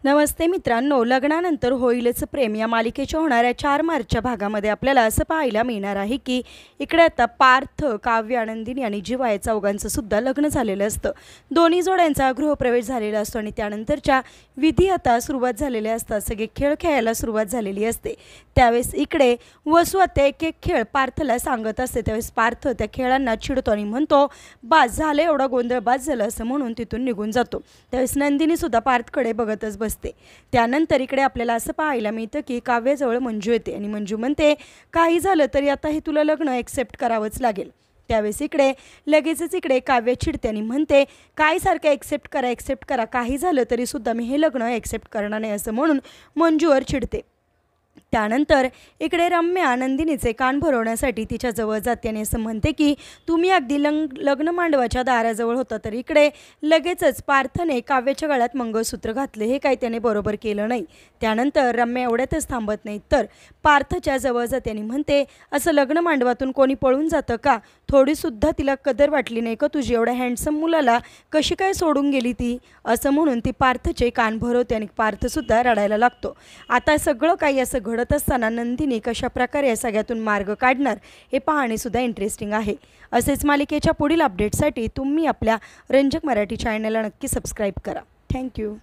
नमस्ते मित्रांनो, लग्नानंतर होईलच प्रेम या मालिकेच्या होणाऱ्या 4 मार्चच्या भागामध्ये आपल्याला असं पाहायला मिळणार आहे की इकडे आता पार्थ, काव्य, नंदिनी आणि जीवा या चौघांचं सुद्धा लग्न झालेलं असतं. दोन्ही जोड्यांचा गृहप्रवेश झालेला असतो आणि त्यानंतरच्या विधी आता सुरुवात झालेल्या असतात. सगळे खेळ खेळायला सुरुवात झालेली असते. त्यावेळेस इकडे वसू आता एक एक खेळ पार्थला सांगत असते. त्यावेळेस पार्थ त्या खेळांना चिडतो आणि म्हणतो, बास झालं, एवढा गोंधळ बास झालं असं म्हणून तिथून निघून जातो. त्यावेळेस नंदिनी सुद्धा पार्थकडे बघतच बसते. त्यानंतर इकडे आपल्याला असं पाहायला मिळतं की काव्याजवळ मंजू येते आणि मंजू म्हणते, काही झालं तरी आता हे तुला लग्न ॲक्सेप्ट करावंच लागेल. त्यावेळेस इकडे लगेचच इकडे काव्य चिडते आणि म्हणते, काय सारखं ॲक्सेप्ट करा, काही झालं तरीसुद्धा मी हे लग्न ॲक्सेप्ट करणार नाही असं म्हणून मंजूवर चिडते. त्यानंतर इकडे रम्या नंदिनीचे कान भरवण्यासाठी तिच्याजवळ जाते आणि असं म्हणते की तुम्ही अगदी लग्न मांडवाच्या दाराजवळ होता, तर इकडे लगेचच पार्थने काव्याच्या गळ्यात मंगळसूत्र घातले, हे काही त्याने बरोबर केलं नाही. त्यानंतर रम्या एवढ्यातच थांबत नाही, तर पार्थच्या जवळ जाते आणि म्हणते, असं लग्न मांडवातून कोणी पळून जातं का? थोडीसुद्धा तिला कदर वाटली नाही का तुझी? एवढ्या हँडसम मुलाला कशी काय सोडून गेली ती? असं म्हणून ती पार्थचे कान भरवते आणि पार्थसुद्धा रडायला लागतो. आता सगळं काही असं घडत असताना नंदिनी कशा प्रकारे या सगळ्यातून मार्ग काढणार हे पाहणेसुद्धा इंटरेस्टिंग आहे. असेच मालिकेच्या पुढील अपडेटसाठी तुम्ही आपल्या रंजक मराठी चॅनलला नक्की सबस्क्राईब करा. थँक्यू.